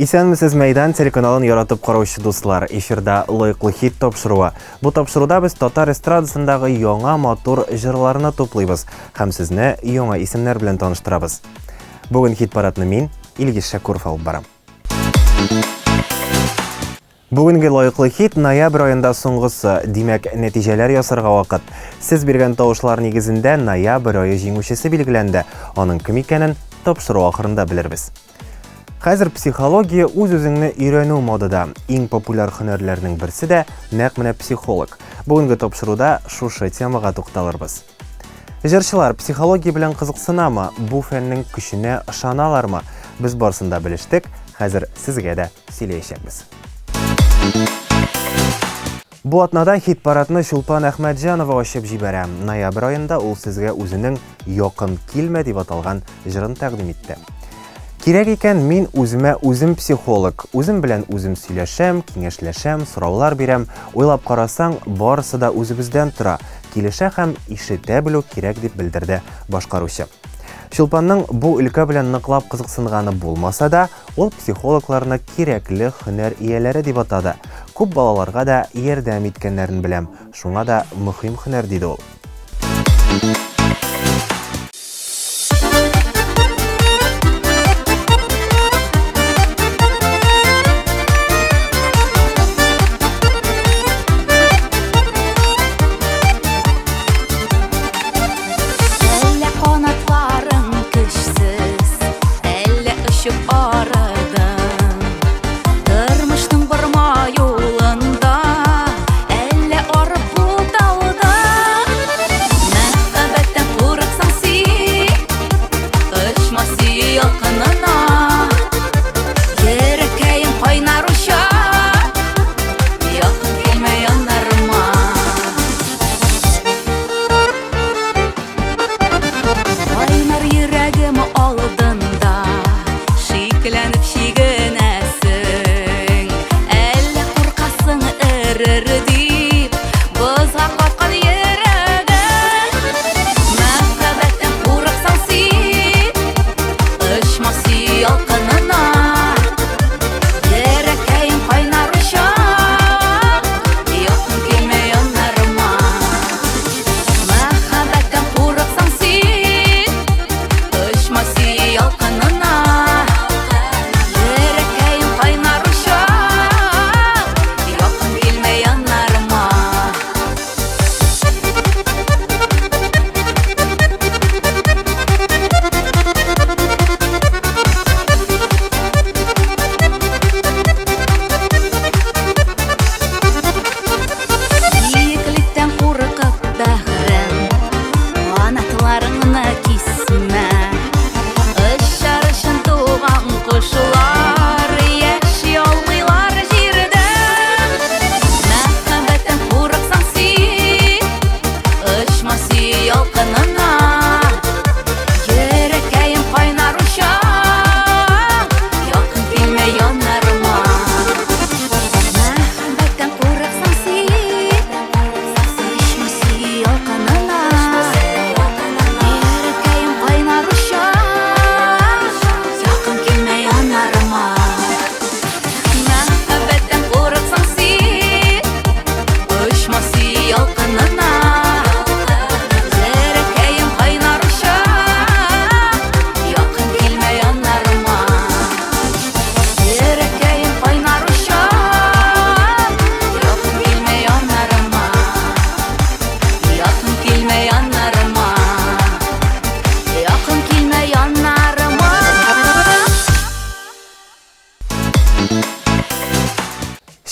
Исәнмесез мәйдан телеканалын яратып караучы дуслар. Эфирда лайыклы хит тапшыруы. Бу тапшыруда без татар эстрадасындагы яңа матур җырларны туплыйбыз һәм сезне яңа исемнәр белән таныштырабыз. Бүген хит парадны мин, Илгиз Шәкүров алып барам. Бүгенге лайыклы хит ноябрь аенда соңгысы, димәк, нәтиҗәләр ясарга вакыт. Сез биргән тавышлар нигезендә ноябрь ае җиңүчесе билгеләнде. Аның кем икәнен тапшыру ахырында белербез. Хәзер психология үз-үзеңне өйрәнү модада. Иң популяр һөнәрләрнең берсе дә нәкъ менә психолог. Бүгенге тапшыруда шушы темага тукталырбыз. Җырчылар психология белән кызыксынамы? Бу фәннең көченә ышаналармы? Без барсын да белештек, хәзер сезгә дә сөйләячәкбез. Бу атнада хит парадны Чулпан Әхмәтҗанова ачып җибәрә. Ноябрь аенда ул сезгә үзенең «Якын килмә» дип аталган җырын тәкъдим итте. Кирәк икән мин үземә үзем психолог, үзем белән үзем сөйләшәм, киңәшләшәм, сораулар бирәм. Уйлап карасаң, барысы да үзебездән тора. Килешә һәм ишетә белү кирәк дип белдерде башкаручы. Чулпанның бу өлкә белән ныклап кызыксынганы булмаса да, ул психологларны кирәкле һөнәр ияләре дип атады. Күп балаларга да ярдәм иткәннәрен беләм. Шуңа да мөһим һөнәр диде ул.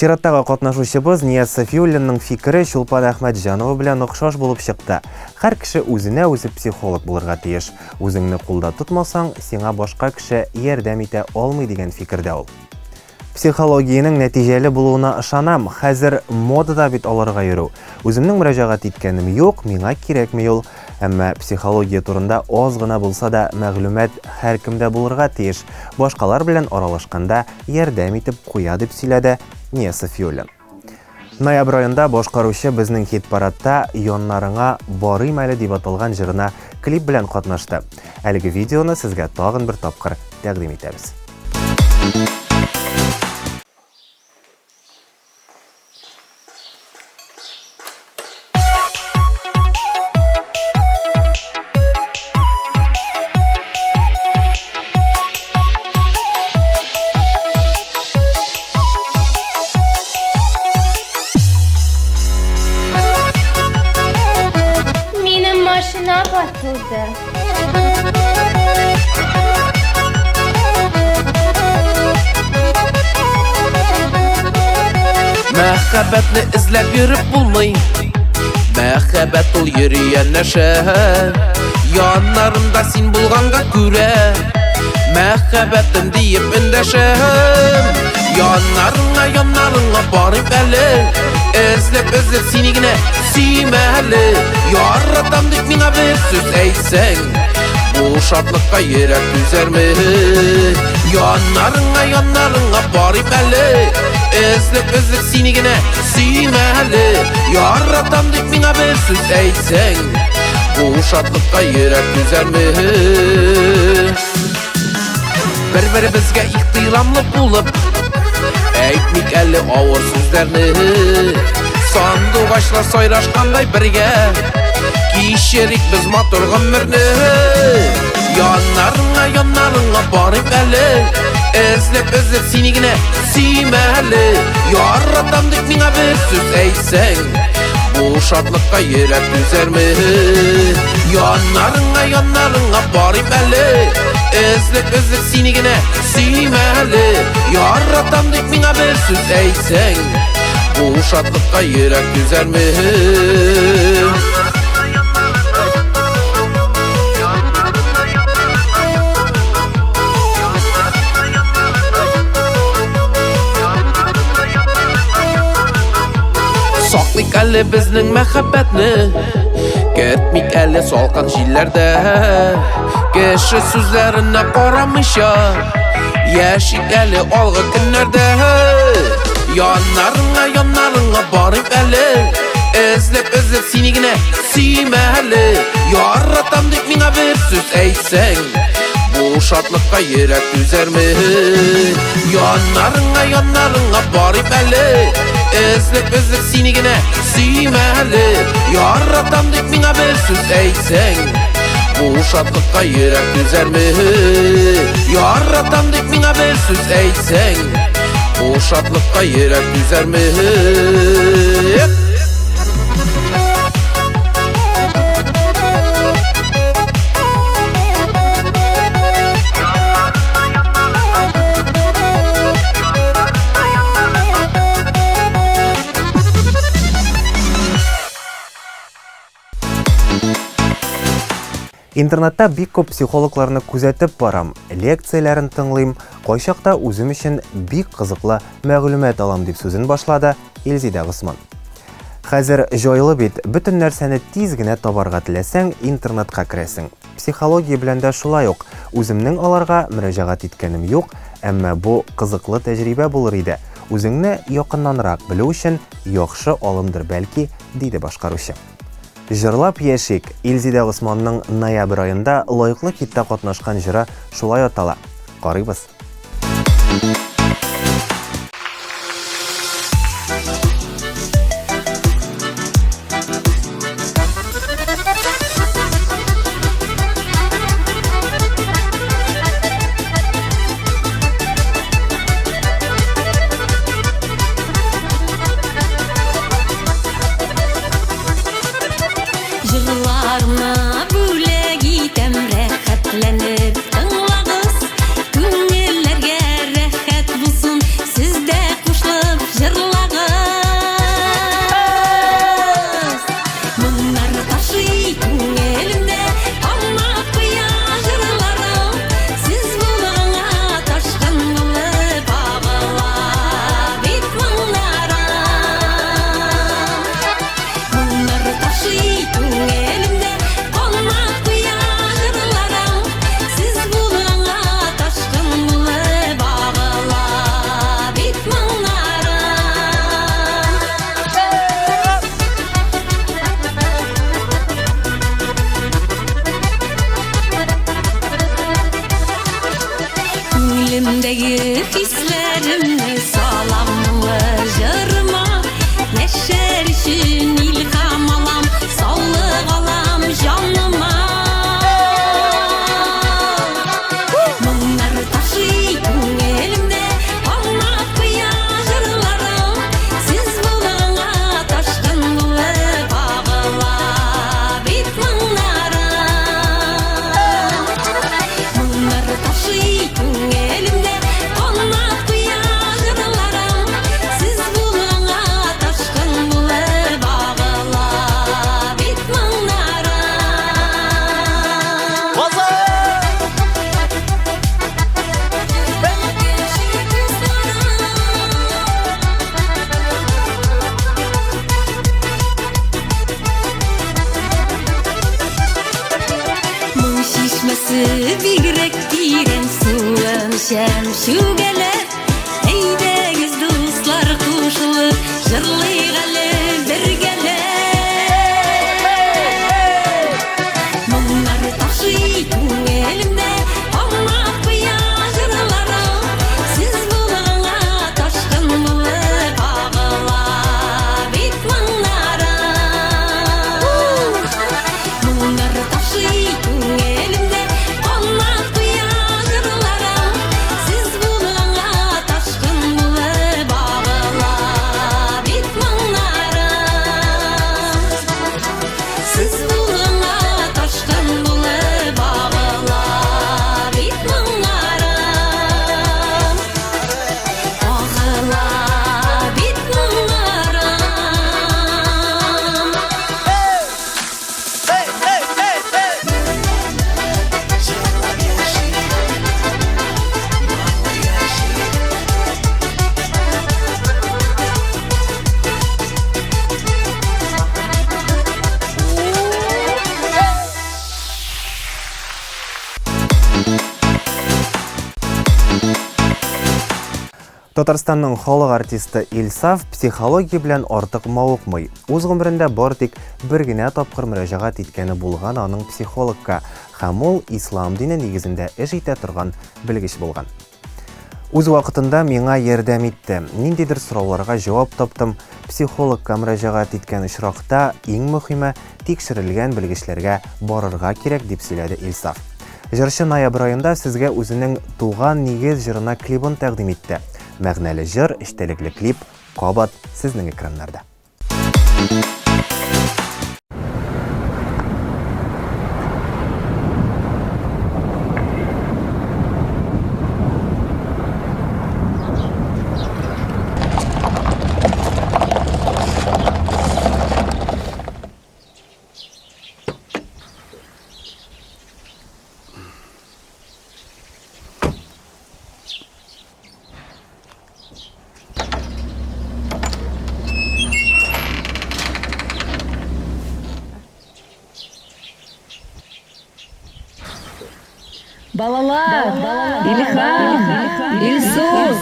Чираттагы катнашучыбыз Нияз Сафиуллинның фикере Чулпан Әхмәтҗанова белән охшаш булып чыкты. Һәр кеше үзенә үзе психолог булырга тиеш. Үзеңне кулда тотмасаң, сиңа башка кеше ярдәм итә алмый дигән фикердә ул. Психологиянең нәтиҗәле булуына ышанам. Хәзер модада бит аларга йөрү. Үземнең мөрәҗәгать иткәнем юк, миңа кирәкми ул. Әмма психология турында аз гына булса да мәгълүмат һәркемдә булырга тиеш. Башкалар белән аралашканда ярдәм итеп куя дип сөйләде Нияз Сафиуллин. Ноябрь аенда башкаручы безнең хит парадта «Яннарыңа барыйм әле» дип аталган җырына клип белән катнашты. Әлеге видеоны сезгә тагын бер тапкыр тәкъдим итәбез. Мәхәббәтне эзләп йөреп булмый. Мәхәббәт ул йөргән нәрсә. Яннарымда син булганга күрә, мәхәббәтем диеп эндәшәм. Яннарыңа барып әле, эзләп сине генә сөймәле. Яратам дип миңа бер сүз әйтсәң, бу шатлыкка йөрәк түзәрме? Яннарыңа барып әле, эзләп сине генә сөймәле. Яратам дип миңа бер сүз әйтсәң, бу шатлыкка йөрәк түзәрме? Бер-беребезгә ихтирамлы булып, әйтмик әле авыр сүзләрне. Сандугачлар сайрашкандай бергә, кичерик без матур гомерне. Яннарыңа барып әле, эзләп сине генә сөймәле. Яратам дип миңа бер сүз әйтсәң, бу шатлыкка йөрәк түзәрме? Яннарыңа барып әле, эзләп сине генә сөймәле. Яратам дип миңа бер сүз әйтсәң, бу шатлыкка йөрәк түзәрме? Саклык әле безнең мәхәббәтне, кетмик әле салкын җилләрдә. Кеше сүзләренә карамыйча, яшик әле алгы көннәрдә. Яннарыңа барып әле, эзләп сине генә сөймәле. Яратам дип миңа бер сүз әйтсәң, бу шатлыкка йөрәк түзәрме? Яннарыңа барып әле, эзләп сине генә сөймәле. Яратам дип миңа бер сүз әйтсәң, бу шатлыкка йөрәк түзәрме? Яратам дип миңа бер сүз әйтсәң, бу шатлыкка йөрәк түзәрме? Интернетта бик күп психологларны күзәтеп барам, лекцияләрен тыңлыйм, кайчакта үзем өчен бик кызыклы мәгълүмат алам дип сүзен башлады Илзидә Госман. Хәзер җайлы бит, бөтен нәрсәне тиз генә табарга теләсәң, интернетка керәсең. Психология белән дә шулай ук. Үземнең аларга мөрәҗәгать иткәнем юк, әмма бу кызыклы тәҗрибә булыр иде. Үзеңне якыннанрак белү өчен яхшы алымдыр бәлки, диде башкаручы. Җырлап яшик. Илзидә Госманның ноябрь аенда лайыклы хитта катнашкан җыры шулай атала. Карыйбыз. Жырларына бүләк итәм рәхәтләнеп тыңлагыз, күңелләргә рәхәт булсын, сездә кушылып җырлагыз. Моңнар ташый күңелемдә, аңлап куя җырларым, сез булганга ташкын булып агыла бит моңнарым. Моңнар ташый күңелемдә, аңлап куя җырларым, сез булганга ташкын булып агыла бит моңнарым. Күңелемдәге хисләремне салам җырыма, яшәр өчен илһам алам, саулык алам җаныма. Моңнар ташый күңелемдә, аңлап куя җырларым, сез булганга ташкын булып агыла бит моңнарым. Моңнар ташый күңелемдә, аңлап куя җырларым, Şemşugeler eydegiz dostlar kuşulup jırlaygalı birgeler Munglar taşıyı elimde Olmak buya jırlarım Siz bulana taşkın bulup ağıla bitmanlarım Munglar taşıyı elimde Olmak buya jırlarım Siz bulana taşkın bulup ağıla bitmanlarım Siz bulana taşkın bulup ağıla bitmanlarım Ağıla bitmanlarım Татарстанның халық артисты Илсаф психология белән артык мавыкмый. Үз гомерендә бар тик бер генә тапкыр мөрәҗәгать иткәне булган аның психологка, һәм ул ислам дине нигезендә эш итә торган белгеч булган. Үз вакытында миңа ярдәм итте. Ниндидер сорауларга җавап таптым. Психологка мөрәҗәгать иткән очракта иң мөһиме тикшерелгән белгечләргә барырга кирәк дип сөйләде Илсаф. Җырчы ноябрь аенда сезгә үзенең туган нигез җырына клипын тәкъдим итте. Мәгънәле җыр, эчтәлекле клип кабат сезнең экраннарда. Балалар, Илхам, Илсур.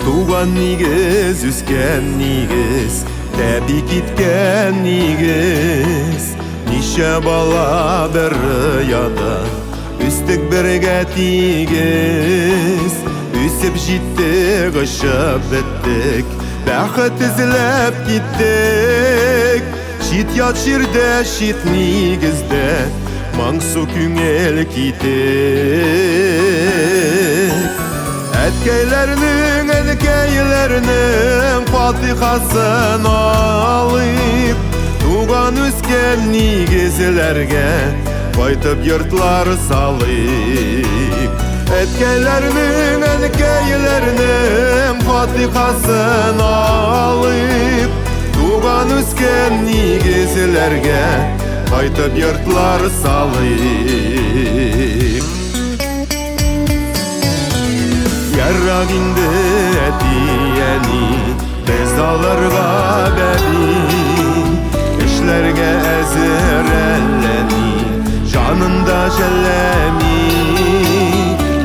Туган нигез, үскән нигез, тәби киткән нигез. Ничә бала бер яда, үстек бергә тигез. Үсеп җиттек, очып беттек, бәхет эзләп киттек. Чит ят җирдә, чит нигездә, моңсу күңел китек. Әткәйләрнең фатихасын алып, туган үскән нигезләргә кайтып йортлар салып. Әткәйләрнең фатихасын алып, туган үскән нигезләргә кайтып йортлар салып. Яррак инде әти-әни, без алырга бәби, эшләргә әзер әлләни, җанында жәлләми.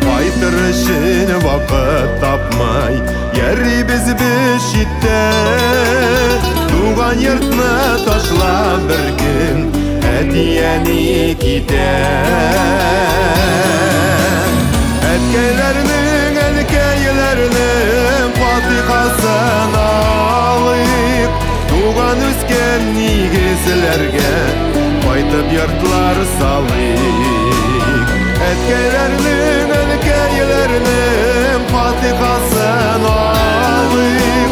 Кайтыр өчен вакыт тапмай, йөрибез без читтә. Туган йортны ташлап бер көн, әти-әни китә. Әткәйләрнең фатихасын алып, туган үскән нигезләргә кайтып йортлар салып. Әткәйләрнең фатихасын алып,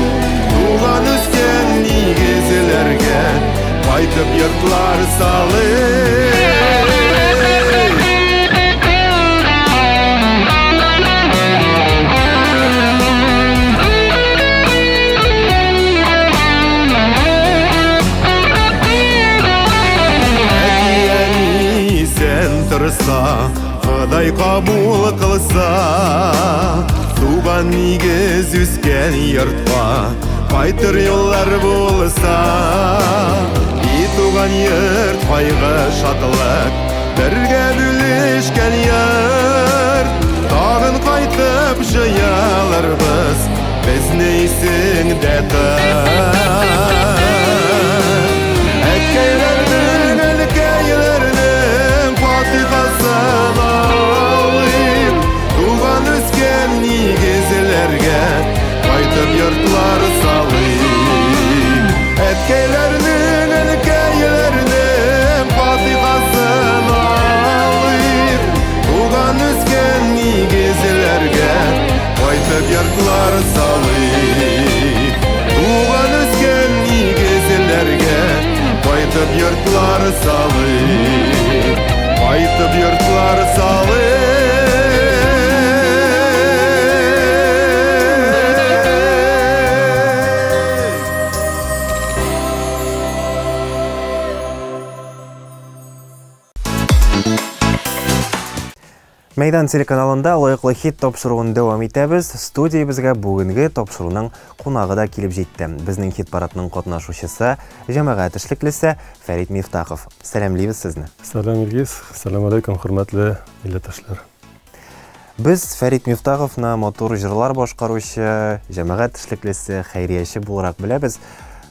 туган үскән нигезләргә кайтып йортлар салып. кабул кылса, туган нигез үскән йортка кайтыр юллар булса, и туган йорт кайгы шатлык бергә бүлешкән йорт, тагын кайтып җыяларбыз безне исеңдә тот. Әткәйләрнең, өлкәйләрнең фатихасын алыйм, туган үскән нигезләргә кайтып йортлар салыйм. Әткәйләрнең, өлкәйләрнең фатихасын алыйм, туган үскән нигезләргә кайтып йортлар салыйм. Туган үскән нигезләргә кайтып йортлар салыйм, кайтып йортлар салыйм. Мәйдан телеканалында лайыклы хит тапшыруын дәвам итәбез. Студиябызга бүгенге тапшыруның кунагы да килеп җитте. Безнең хит парадының катнашучысы, җәмәгать эшлеклесе Фәрит Мифтахов. Сәламлыйбыз сезне. Сәлам Илгиз, сәлам алейкум, хөрмәтле милләттәшләр. Без Фәрит Мифтаховны матур җырлар башкаручы, җәмәгать эшлеклесе, хәйрияче буларак беләбез.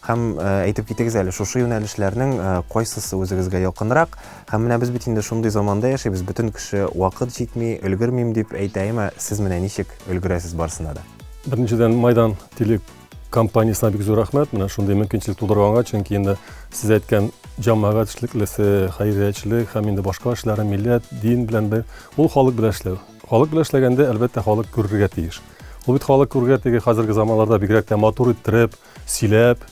Һәм әйтеп китегез әле, шушы юнәлешләрнең кайсысы үзегезгә якынрак? Һәм менә без бит инде шундый заманда яшибез, бөтен кеше вакыт җитми, өлгермим дип әйтәйме, сез менә ничек өлгерәсез барсына да? Беренчедән Майдан телекомпаниясына бик зур рәхмәт. Менә шундый мөмкинчелек тудырганга, чөнки инде сез әйткән җәмәгать эшлеклесе, хәйриячелек һәм инде башка эшләре милләт, дин белән бер ул халык белән эшләү. Халык белән эшләгәндә, әлбәттә, халык күрергә тиеш. Ул бит халык күрергә теге хәзерге заманнарда бигрәк тә матур иттереп, сөйләп,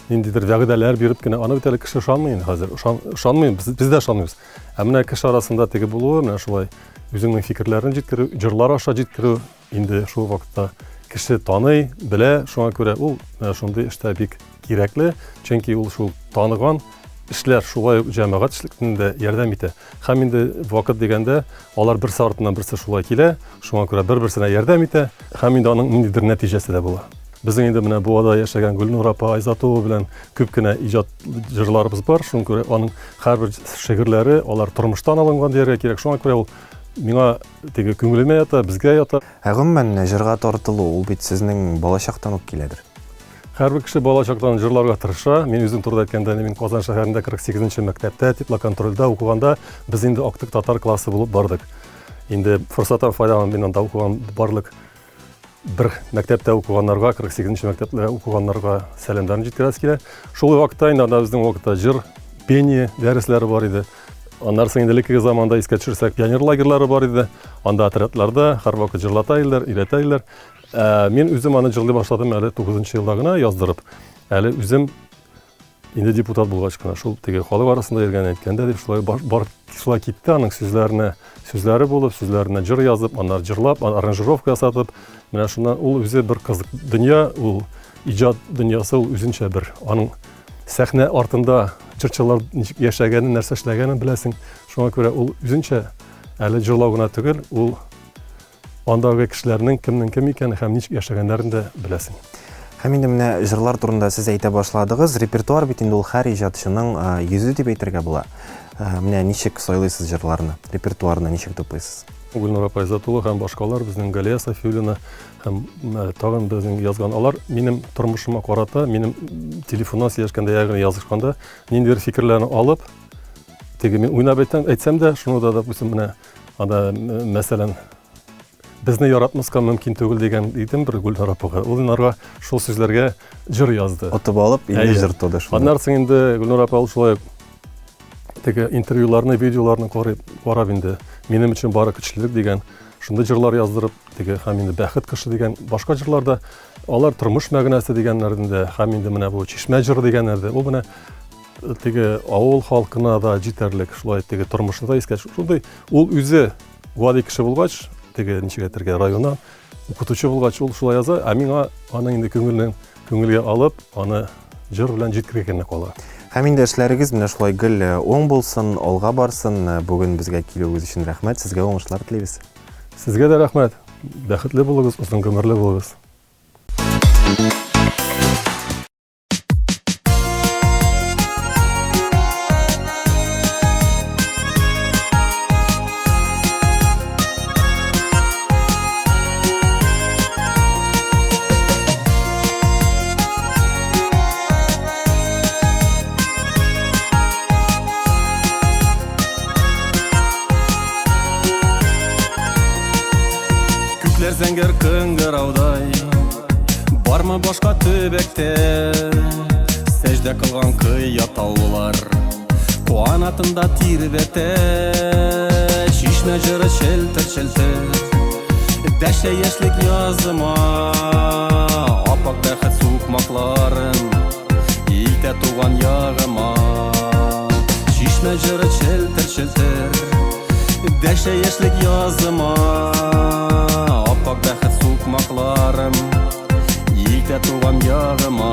ниндидер вәгъдәләр биреп кенә, аны бит әле кеше ышанмый хәзер. Ышанмый, без дә ышанмыйбыз. Ә менә кеше арасында теге булуы, менә шулай үзеңнең фикерләрен җиткерү, җырлар аша җиткерү, инде шул вакытта кеше таный, белә, шуңа күрә ул шундый эштә бик кирәкле, чөнки ул шул таныган эшләр шулай җәмәгать эшлеклегендә ярдәм итә. Һәм инде вакыт дигәндә алар берсе артыннан берсе шулай килә, шуңа күрә бер-берсенә ярдәм итә, һәм инде аның ниндидер нәтиҗәсе дә була. Безнең инде менә Буада яшәгән Гөлнур апа, Айзатова белән күп кенә иҗат җырларыбыз бар. Шуңа күрә аның һәрбер шигырьләре алар тормыштан алынган дияргә кирәк. Шуңа күрә ул миңа теге күңелемә ята, безгә ята. Гомумән җырга тартылу ул бит сезнең балачактан ук киләдер. Һәрбер кеше балачактан җырларга тырыша. Мин үзем турыда әйткәндә, мин Казан шәһәрендә 48нче мәктәптә, теплоконтрольдә укыганда, без инде актык татар классы булып бардык. Инде форсаттан файдаланып, мин анда укыган барлык бер мәктәптә укыганнарга, 48нче мәктәптә укыганнарга сәламнарны җиткерәс килә. Шул вакытта инде безнең вакытта җыр, пение дәресләре бар иде. Аннан соң инде элекке заманда искә төшерсәк, пионер лагерьлары бар иде. Анда отрядларда һәрвакыт җырлатайлар, өйрәтәйләр. Мин үзем аны җырлый башладым әле 9нчы елда гына яздырып. Әле үзем инде депутат булгач кына шул теге халык арасында йөргән әйткәндә дип шулай китте аның сүзләре булып, сүзләренә җыр язып, аннан җырлап, аранжировка ясатып, менә шуннан ул үзе бер кызык дөнья, ул иҗат дөньясы, ул үзенчә бер аның сәхнә артында җырчылар ничек яшәгәнен, нәрсә эшләгәнен беләсең. Шуңа күрә ул үзенчә әле җырлау гына түгел, ул андагы кешеләрнең кемнең кем икәнен һәм ничек яшәгәннәрен дә беләсең. Һәм инде менә җырлар турында сез әйтә башладыгыз. Репертуар бит инде ул һәр иҗатчының йөзе дип әйтергә була. Менә ничек сайлыйсыз җырларны, репертуарны ничек тупыйсыз? Гөлнур апа Айзатова һәм башкалар, безнең Галия Сафиуллина һәм тагын безнең язган алар минем тормышыма карата, минем телефоннан сөйләшкәндә, ягъни язышканда ниндидер фикерләрне алып, теге мин уйнап әйтсәм дә, шуны да допустим менә анда мәсәлән безне яратмаска мөмкин түгел дигән идем бер Гөлнур апага. Ул инарга шул сүзләргә җыр язды. Отып алып, инде җыр туды шул. Аннан соң инде Гөлнур апа ул шулай теге интервьюларны, видеоларны карап инде минем өчен бары көчлелек дигән шунда җырлар яздырып, теге һәм инде бәхет кышы дигән башка җырларда алар тормыш мәгънәсе дигәннәрдә һәм инде менә бу чишмә җыры дигәннәрдә ул менә теге авыл халкына да җитәрлек шулай теге тормышны да искә шундый ул үзе вади кеше булгач теге ничек әйтергә районнан укытучы булгач ул шулай яза, ә миңа аның инде күңелгә алып, аны җыр белән җиткергән кала. Һәм инде эшләрегез менә шулай гел оң булсын, алга барсын. Бүген безгә килүегез өчен рәхмәт. Сезгә уңышлар телибез. Сезгә дә рәхмәт. Бәхетле булыгыз, озын гомерле булыгыз. Күкләр зәңгәр кыңгыраудай, бармы башка төбәктә сәҗдә кылган кыя таулар, куанатында тирбәтә чишмә җыры челтер-челтер, дәшә яшьлек языма апак бәхет сукмакларын илтә туган ягыма. Чишмә җыры челтер-челтер, дәшә яшьлек языма апак бәхет сукмакларым илтә туган ягыма.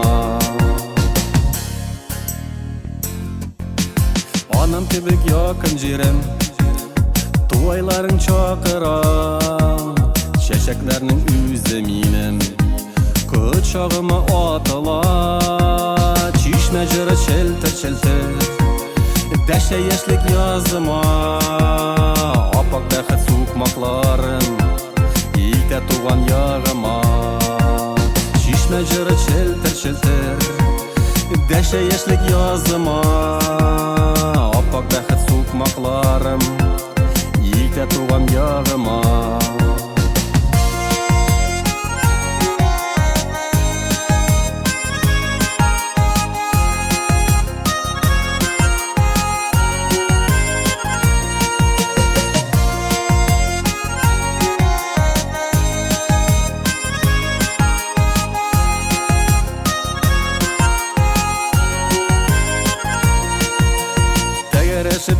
Анам кебек якын җирем, туйларың чакыра, чәчәкләрнең үзе минем кочагыма атыла. Чишмә җыры челтер-челтер, дәшә яшьлек языма апак бәхет сукмакларым илтә туган ягыма. Чишмә җыры челтер-челтер, дәшә яшьлек языма апак бәхет сукмакларым илтә туган ягыма.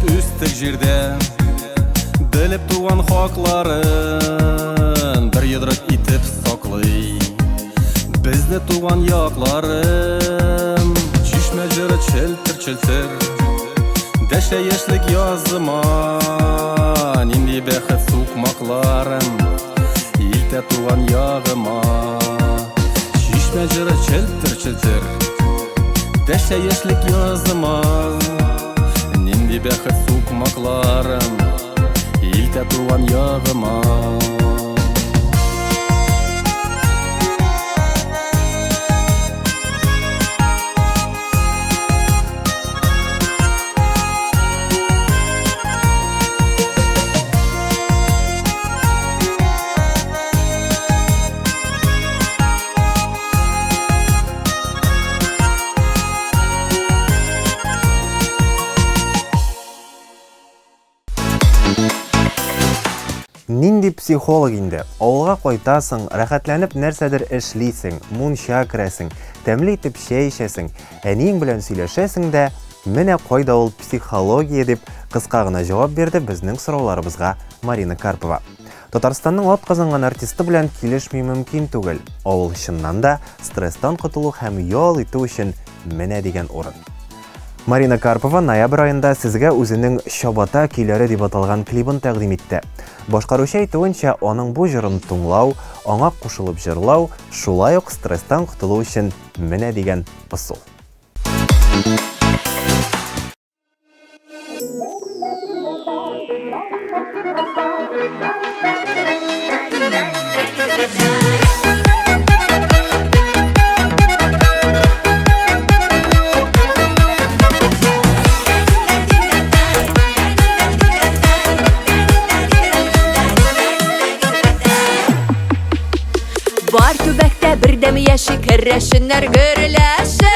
Үстік жерде біліп туған хакларын бір йодрык итеп саклый безне туган якларым. Чишмә җыры челтер-челтер, дәшә яшьлек языма нинди бәхет сукмакларым илтә туган ягыма. Чишмә җыры челтер-челтер, дәшә яшьлек языма нинди бәхет сукмакларым илтә туган ягыма. Нинди психолог инде? Авылга кайтасың, рәхәтләнеп нәрсәдер эшлисең, мунча керәсең, тәмле итеп чәй эчәсең, әниең белән сөйләшәсең дә, менә кайда ул психология дип кыска гына җавап бирде безнең сорауларыбызга Марина Карпова. Татарстанның атказанган артисты белән килешми мөмкин түгел. Авыл чыннан да стресстан котылу һәм ял итү өчен менә дигән урын. Марина Карпова ноябрь айында сезгә үзенең «Чабата көйләре» дип аталган клибын тәкъдим итте. Башкаручы әйтүенчә, аның бу җырын тыңлау, аңа кушылып җырлау, шулай ук стресстан котылу өчен менә дигән посыл. Бар төбәктә бердәм яши керәшеннәр гөрләшә.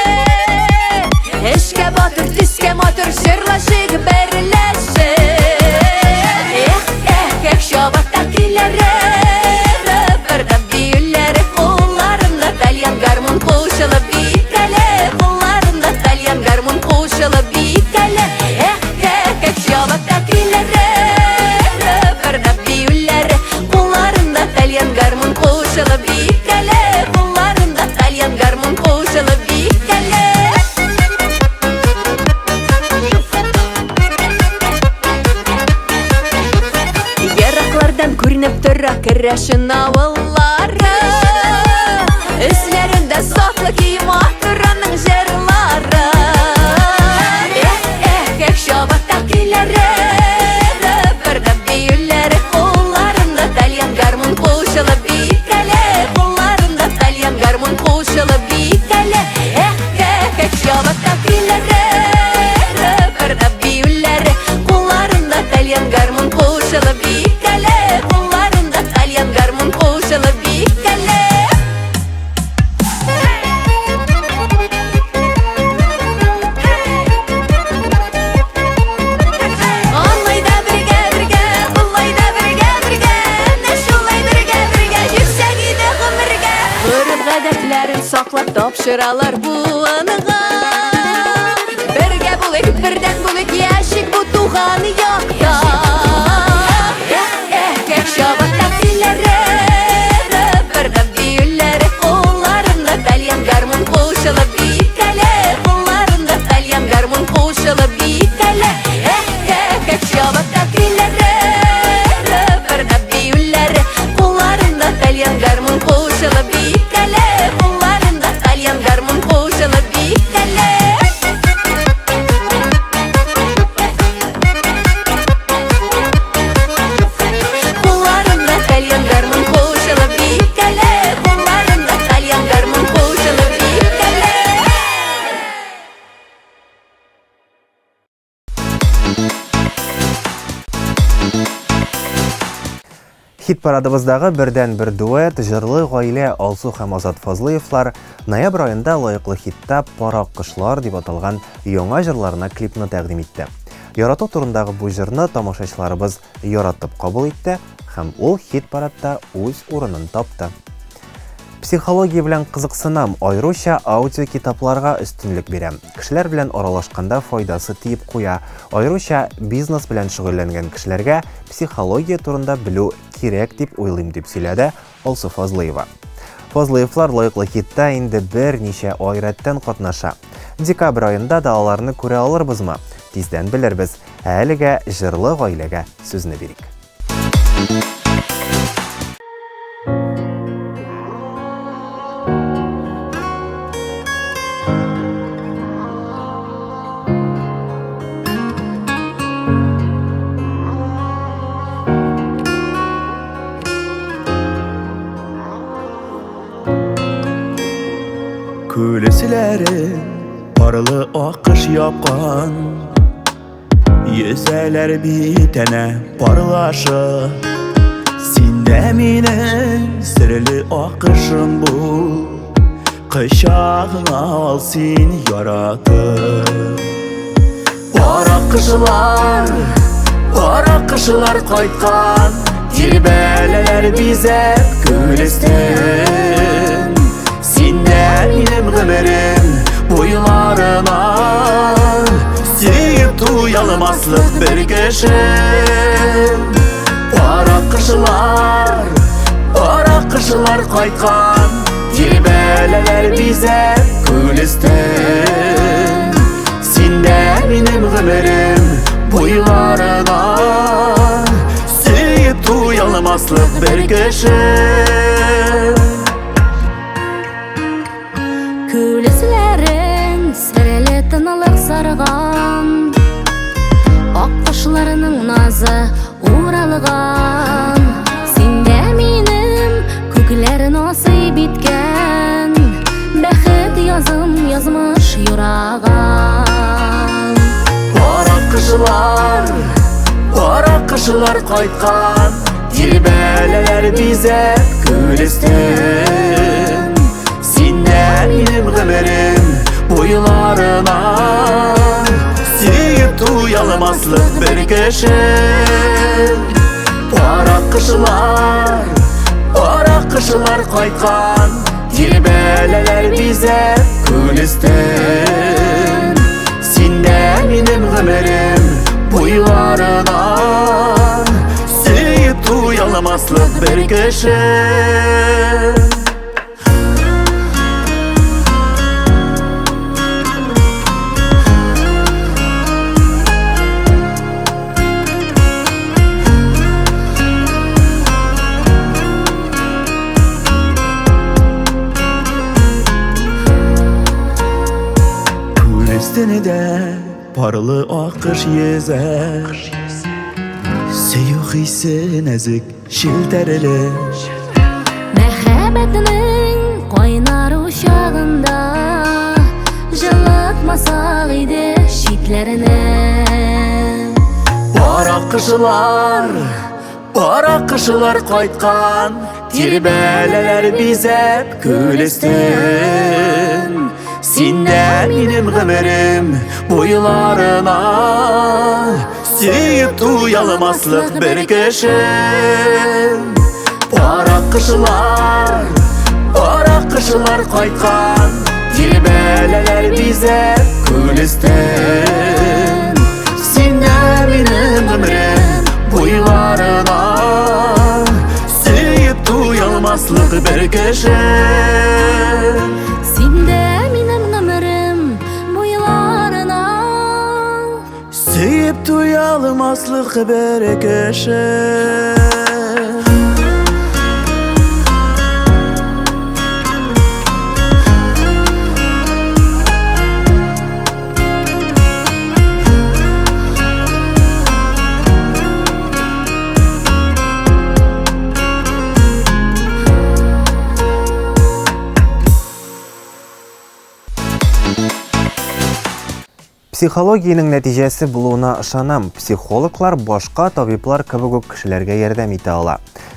Эшкә батыр, төскә матур, җырлашык берләшә. Эх, чабата көйләре, бердәм биюләре, кулларында тальян гармон кушылып битәле, кулларында тальян гармон кушылып битәле. Эх, чабата көйләре, бердәм биюләре, кулларында тальян гармон кушылып битәле, кулларында тальян гармон кушылып битәле. Күрешін ауыллары Үзлерінде соқлы киім ақтыранның жерлары Кек шабаттақ күйлері Бірдім бейілері Қолларында тальян гармон қошылы бейкәлі Қолларында тальян гармон қошылы бейкәлі Кек шабаттақ күйлері Бірдім бейілері Қолларында тальян гармон қошылы бейкәлі Қолларында тальян гармон қошылы бейкәлі Саклап тапшыралар буыныға Бірге бұлық, бірден бұлық Яшік бұ туған яқта Кек шабаттақ күйлері Бірден бейілері Қолларында тальян гармон қошылы бейкәлі Қолларында тальян гармон қошылы бейкәлі Кек шабаттақ күйлері Бірден бейілері Қолларында тальян гармон қошылы бейкәлі Тальян гармон қошылы бейкәлі Қолларында тальян гармон қошылы бейкәлі Қолларында тальян гармон қошылы бейкәлі Хит парадыбыздағы бірден бір дуэт жырлы ғаилә Алсу һәм Азат Фазлыевлар ноябрь айында лайыклы хитта «Парак кышлар» дип аталган яңа җырларына клипны тәкъдим итте. Ярату турындагы бу җырны тамашачыларыбыз яратып кабул итте һәм ул хит парадта үз урынын тапты. Психология белән кызыксынам, айруча аудио китапларга өстенлек бирәм. Кешеләр белән аралашканда файдасы тиеп куя. Айруча бизнес белән шөгыльләнгән кешеләргә психология турында белү кирәк дип уйлыйм дип сөйләде Алсу Фазлыева. Фазлыевлар лайыклы хитта инде берничә ай рәттән катнаша. Декабрь айында да аларны күрә алырбызмы? Тиздән белербез. Әлегә җырлы гаиләгә сүзне бирик. Күлесләре парлы акыш япкан Йөзәләр битенә парлашы Синдә минем серле акышым бу Кычагыңа ал син яратып Паракышлар кайткан Тирбәләләр бизәп күлестен Синдә минем гомерем буйларына Сөйіп туялмаслык бер кешем Паракышлар кайткан Тирбәләләр бизәп күлестен Синдә минем гомерем буйларына Сөйіп туялмаслык бер кешем Күлесләрен серле тынылык сарган Аккышларының назы уралган Синдә минем күкләр насыйп биткән Бәхет язым язмыш юраган Паракышлар кайткан Тирбәләләр бизәп күлестен Синдә минем гомерем буйларына Сөйіп туялмаслык бер кешем Паракышлар кайткан Тирбәләләр бизәп күлестен Синдә минем гомерем буйларына Сөйіп туялмаслык бер кешем tenide parlı akış yüzer Seyuq hisse nazik şilterili Мәхәббәтнең кайнар учагында Жылытмасак иде читләренә Bara kışılar kaytkan Tirbeleler bizep külüstün Sinde benim gımerim boylarına Süyüp duyalmaslık bir kişim Bara kışılar kaytkan Tirbeleler bizep külüstün Sinde benim gımerim boylarına Süyüp duyalmaslık bir kişim Синдә минем гомерем буйларына Süyüp duyalmaslık bir kişim Психологияның нәтижесі булуына ышанам. Психологлар башка табиблар кебек үк кешеләргә ярдәм итә ала.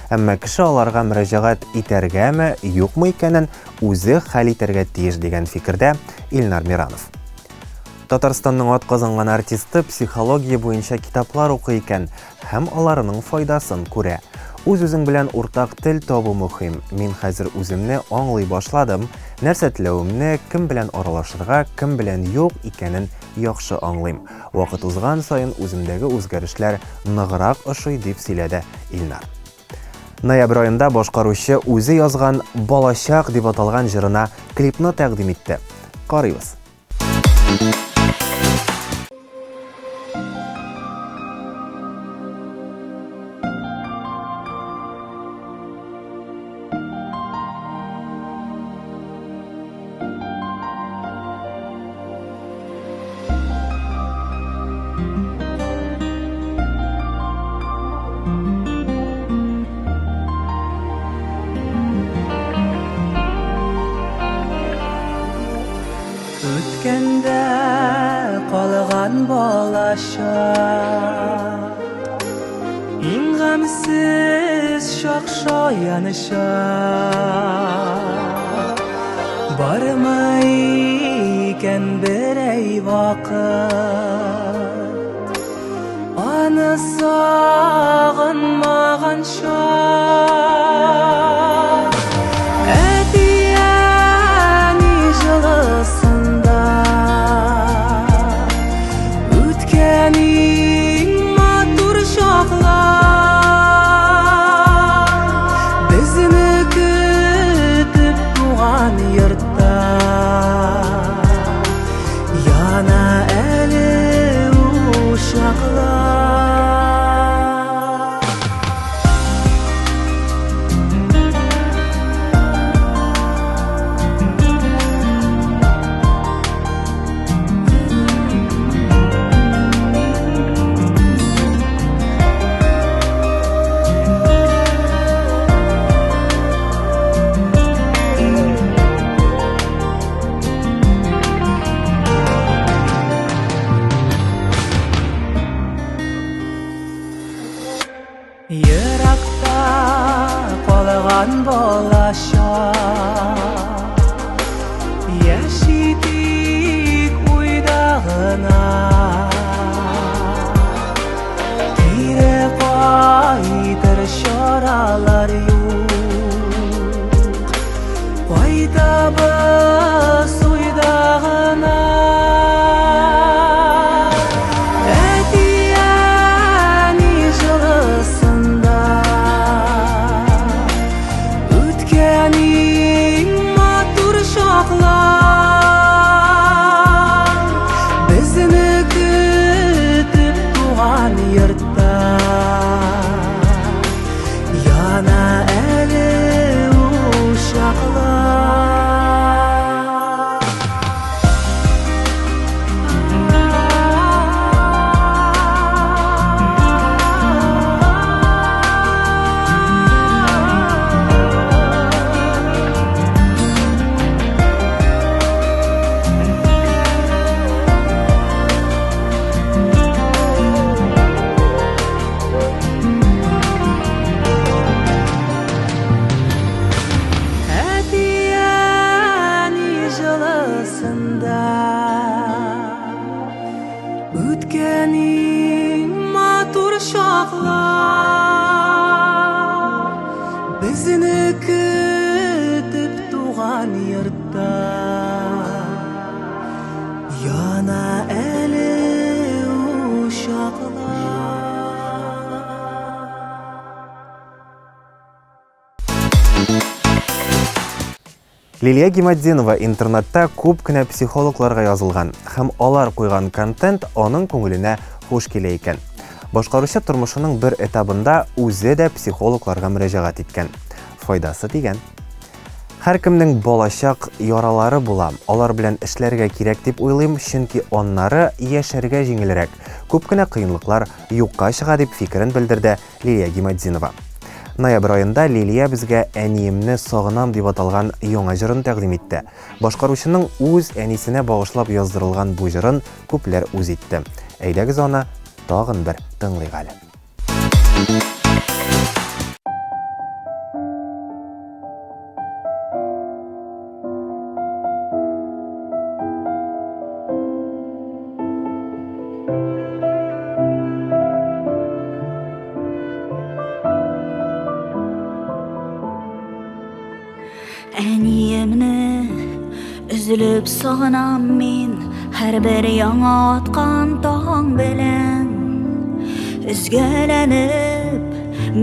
Әмма кеше аларга мөрәҗәгать итәргәме, юкмы икәнен үзе хәл итәргә тиеш дигән фикердә Илнар Миранов. Татарстанның атказанган артисты психология буенча китаплар укый икән һәм аларның файдасын күрә. Үз-үзең белән уртак тел табу мөһим. Мин хәзер үземне аңлый башладым. Нәрсә теләвемне, кем белән аралашырга, кем белән юк икәнен яхшы аңлыйм. Вакыт узган саен үземдәге үзгәрешләр ныграк ошый дип сөйләде Илнар. Ноябрь аенда башкаручы үзе язган «Балачак» дип аталган җырына клипны тәкъдим итте. Карыйбыз. Үткәндә калган балачак Иң гамьсез шакша янышак Бармы икән берәй вакыт Аны сагынмаганча Әти-әни җылысында Үткәнең матур чаклар Безне көтеп туган йортта Яна әле ушаклар арасында Үткәнең матур шаклар Безне көтеп туган йортта Яна әле ушаклар Лилия Гимаддинова интернетта күп кенә психологларга язылган һәм алар куйган контент аның күңеленә хуш килә икән. Башкаручы тормышының бер этабында үзе дә психологларга мөрәҗәгать иткән. Файдасы дигән. Һәркемнең балачак яралары була, алар белән эшләргә кирәк дип уйлыйм, чөнки аннары яшәргә җиңелрәк. Күп кенә кыенлыклар юкка чыга дип фикерен белдерде Лилия Гимаддинова. Ноябрь айында Лилия безгә «Әниемне сагынам» дип аталган яңа җырын тәкъдим итте. Башкаручының үз әнисенә багышлап яздырылган бу җырын күпләр үз итте. Әйдәгез аны тагын бер тыңлыйк әле. Әниемне үзелеп сагынам мин һәр бер яңа аткан таң белән Үзгәләнеп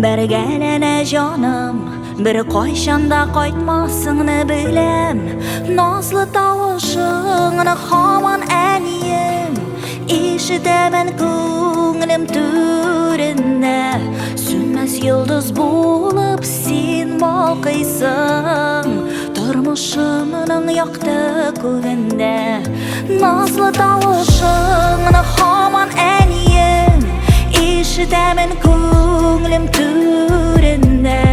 бәргәләнә җаным бер кайчанда кайтмасыңны беләм Назлы тавышыңны һаман әнием ишетәмен күңелем түрендә Сүнмәс йолдыз булып син балкыйсың Тормышымның якты күгендә Назлы тавышыңны һаман әнием ишетәмен күңелем түрендә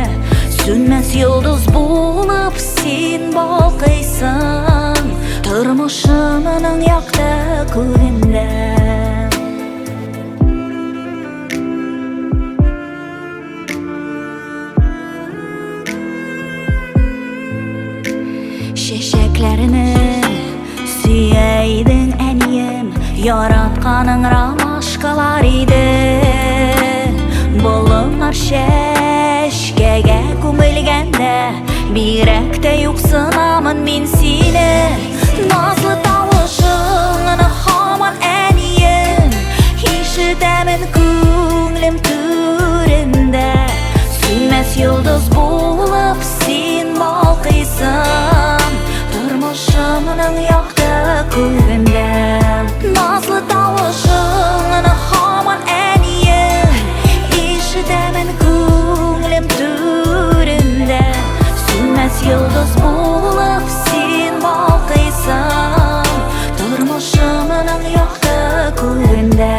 Сүнмәс йолдыз булып син балкыйсың Тормышымның якты күгендә Чәчәкләрне сөйәйдең әнием Яратканың ромашкалар иде Болынлар чәчкәгә күмелгәндә Бигрәк тә юксынамын мин сине Назлы тавышыңны һаман әнием Ишетәмен күңелем түрендә Сүнмәс йолдыз булып син балкыйсың Тормышымның якты күгендә Назлы тавышыңны һаман әнием Ишетәмен күңелем түрендә Сүнмәс йолдыз булып син балкыйсың Тормышымның якты күгендә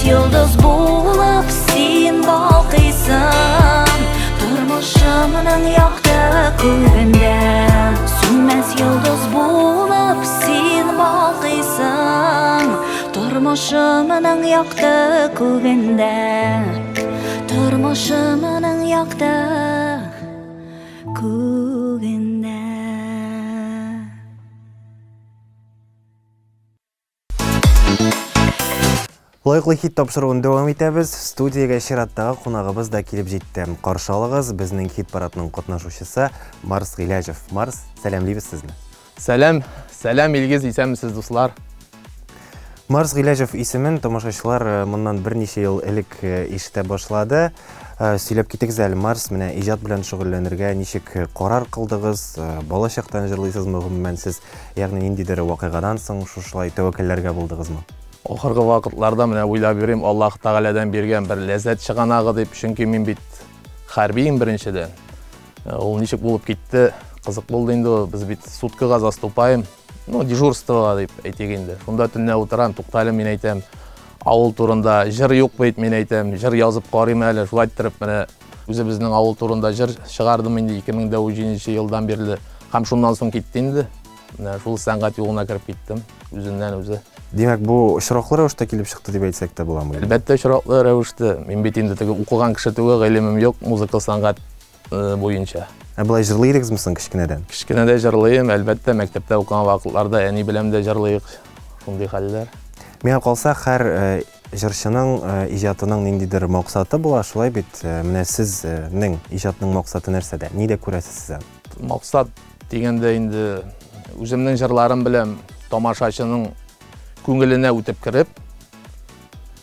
Йолдыз булып син балкыйсың Тормышымның якты күгендә Сүнмәс йолдыз булып син балкыйсың Тормышымның якты күгендә Тормышымның якты күгендә Лайыклы хит тапшыруын дәвам итәбез. Студиягә чираттагы кунагыбыз да килеп җитте. Каршы алыгыз безнең хит парадының катнашучысы Марс Гыйләҗев. Марс, сәламлыйбыз сезне. Сәлам Илгиз, исәнмесез дуслар? Марс Гыйләҗев исемен тамашачылар моннан берничә ел элек ишетә башлады. Сөйләп китегез әле, Марс, менә иҗат белән шөгыльләнергә ничек карар кылдыгыз? Балачактан җырлыйсызмы гомумән сез? Ягъни ниндидер вакыйгадан соң шушылай тәвәккәлләргә булдыгызмы? Ахыргы вакытларда менә уйлап йөрим, Аллаһ Тәгаләдән биргән бер ләззәт чыганагы дип, чөнки мин бит хәрбиим беренчедән. Ул ничек булып китте? Кызык булды инде. Без бит суткага заступаем. дежурствоға деп әйтек енді. Сонда түнне отырам, тоқтайлы мен айтам, ауыл турында жыр жоқ бейт мен айтам, жыр yazып қарым әлі, шулай тұрып, міне, өзі біздің ауыл турында жыр шығардым енді 2017 жылдан берлі. Қам шундан соң кетті енді, шул сәнғат жолына кіріп кеттім, өзінен өзі. Демек, бұл шыроқлы рәвіште келіп шықты деп айтсақ та бола ма? Әлбәттә шыроқлы рәвіште. Мен бет енді оқыған кіші түгі ғилемім жоқ, музыка сәнғат бойынша. Бұлай жырлы едіңізмісің кішкенеден? Кішкенеде жырлайым, әлбәттә мәктәптә оқыған вақытларда әни білем де жырлайық, шундай хәлләр. Мен қалса, әр жыршының ижатының нендейдір мақсаты бола, шулай бет, міне сіздің ижатының мақсаты нәрседе? Неде көресіз сізден? Мақсат дегенде енді өзімнің жырларым білем, тамашашының көңіліне өтіп кіріп,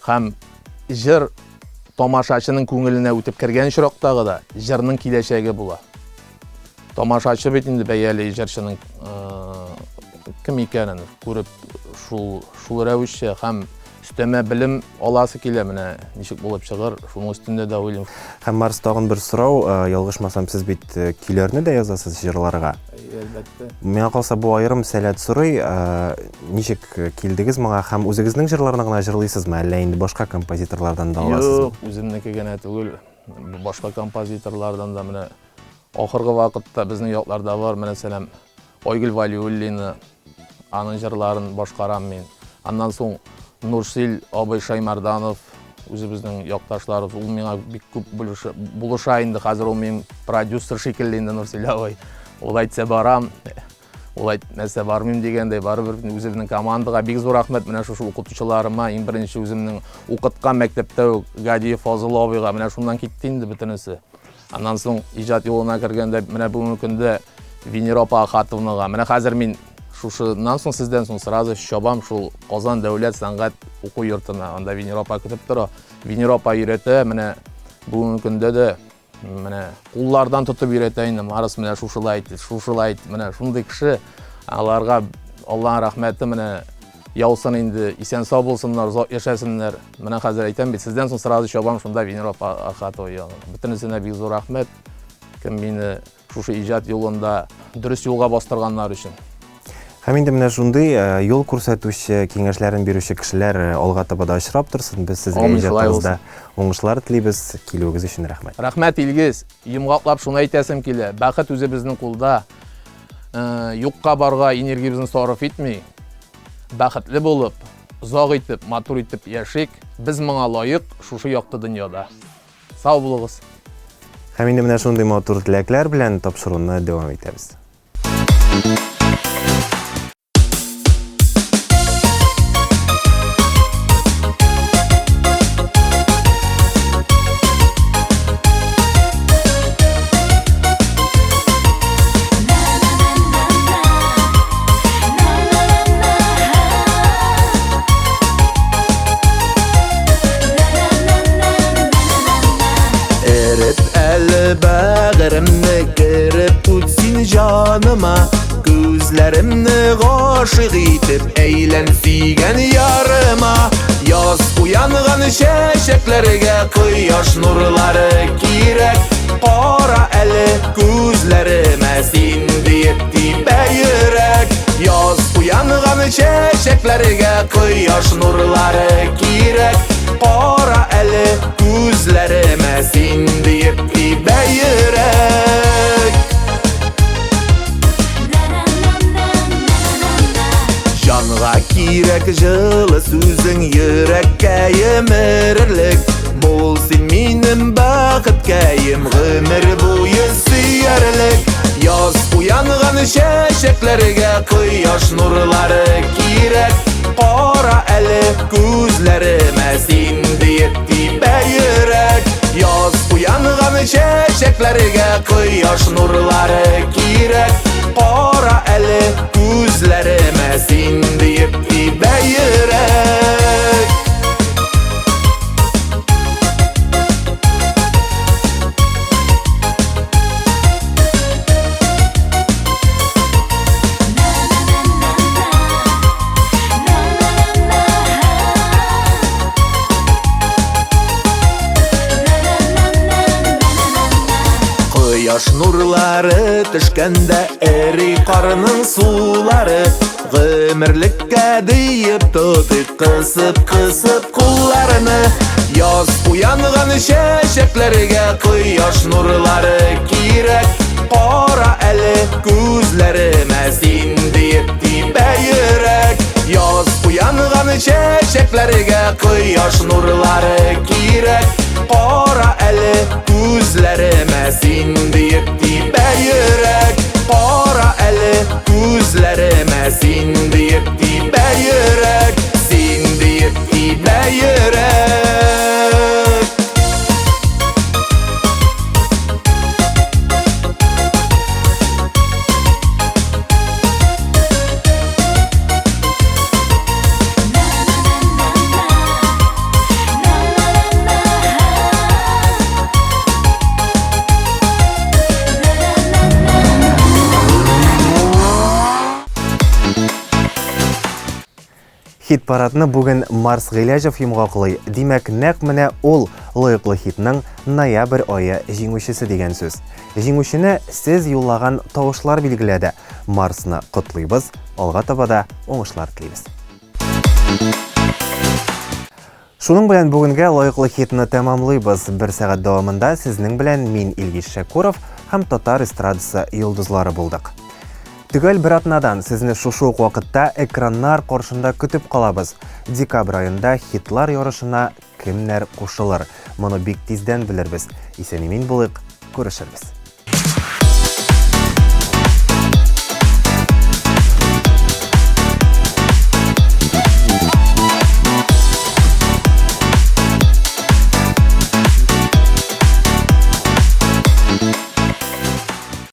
һәм жыр тамашашының көңіліне өтіп кірген шыроқтағы да жырның келешегі бола. Тамашашы бет енді бәйәлі жыршының кім екенін көріп, шул рәвішше һәм үстеме білім аласы келе, міне, нешік болып шығыр, шуның үстінде де ойлым. Һәм Марс тағын бір сұрау, ялғышмасам сіз бит күйлеріне де язасыз жырларға. Әлбәттә. Мен қалса бұл айырым сәләт сұрай, нешік келдіңіз маңа, һәм өзіңіздің жырларына ғана жырлайсыз ма, әлі енді башқа композиторлардан да аласыз? Жоқ, өзімнікі генә түгел, башқа композиторлардан да, міне, ақырғы вақытта біздің яқларда бар, міне, сәлем, Ойгүл Валиуллина, аның жырларын башқарам мен. Аннан соң Нурсил Абай Шаймарданов, өзі біздің яқташларымыз, ол меңа бик көп бұлыша енді, қазір ол мен продюсер шекілді енді Нурсил Абай. Ол айтса барам, ол айтмәсе бармайым дегенде, барып өзімнің командаға бик зор рахмет, міне шу оқытушыларыма, ең бірінші өзімнің оқытқан мектепте Гадиев Фазыл абайға, міне шундан кетті енді бітінісі. Аннан соң ижат жолына кіргенде, міне бүгінгі күнде Венера Ахатовнаға, міне қазір мен шушынан соң сізден соң сразу шабам шул Қазан дәулет сәнғат оқу йортына, анда Венера күтіп тұр. Венера үйреті, міне бүгінгі күнде де міне қоллардан тұтып үйретейін, арыс міне шушылайды, міне шундай кіші, аларға Алланың рахметі, міне яусын енді исен сау болсынlar, зот яшасынlar. Міне қазір айтам бит, сізден соң сразу шабам шунда Венера Ахатова. Бүтінісіне бик зор рахмет, кім мені шушы ижат жолында дұрыс жолға бастырғанлар үшін. Һәм инде менә шундый юл күрсәтүче, киңәшләрен бирүче кешеләр алга таба да очрап торсын. Без сезгә иҗатыгызда уңышлар телибез. Килүегез өчен рәхмәт. Рәхмәт Илгиз. Йомгаклап шуны әйтәсем килә. Бәхет үзе безнең кулда. Юкка барга энергиябызны сарыф итми, бәхетле булып, озак итеп, матур итеп яшик. Без моңа лаек шушы якты дөньяда. Сау булыгыз. Һәм инде менә шундый матур теләкләр белән тапшыруны дәвам итәбез. Bağrımны kırıp tutsin canıma, gözlerimni aşık itip eğlen figen yarıma. Yaz uyanğan şeşeklerge kıyaş nurları kirek, qara eli gözlerime sindi etti beyrek. Yaz uyanğan şeşeklerge kıyaş nurları kirek, qara eli gözlerime sindi etti beyrek. Canğa kirek жылы сөзің yürekке yemirirlik, bolsun minim бақыткайым ғөмір бойы suyarlik. Yaz uyanğan şeşeklerge kıyaş nurları kirek, qara eli gözlerime sindi etti beyrek. Yaz uyanğan şeşeklerge kıyaş nurları kirek, qara eli gözlerime sindi etti beyrek. Yaş nurları düşkende eri karının suları, Гомерлеккә диеп тотыйк кысып кулларыны. Яз уянган чәчәкләргә кояш нурлары кирәк. Кара әле күзләремә син диеп тибә йөрәк. Яз уянган чәчәкләргә кояш нурлары кирәк. Кара әле күзләремә син диеп тибә йөрәк. Кара әле күзләремә син диеп тибә йөрәк. Син диеп тибә йөрәк. Хит парадны бүген Марс Гыйләҗев йомгаклый. Димәк, нәкъ менә ул лаеклы хитның ноябрь ае җиңүчесе дигән сүз. Җиңүчене сез юллаган тавышлар билгеләде. Марсны котлыйбыз, алга таба да уңышлар телибез. Шуның белән бүгенгә лаеклы хитны тәмамлыйбыз. 1 сәгать дәвамында сезнең белән мин Илгиз Шәкуров һәм татар эстрадасы йолдызлары булдык. Төгәл бер атнадан сезне шушы ук вакытта экраннар каршында көтеп калабыз. Декабрь аенда хитлар ярышына кемнәр кушылыр? Моны бик тиздән белербез. Исән-имин булыйк, күрешербез.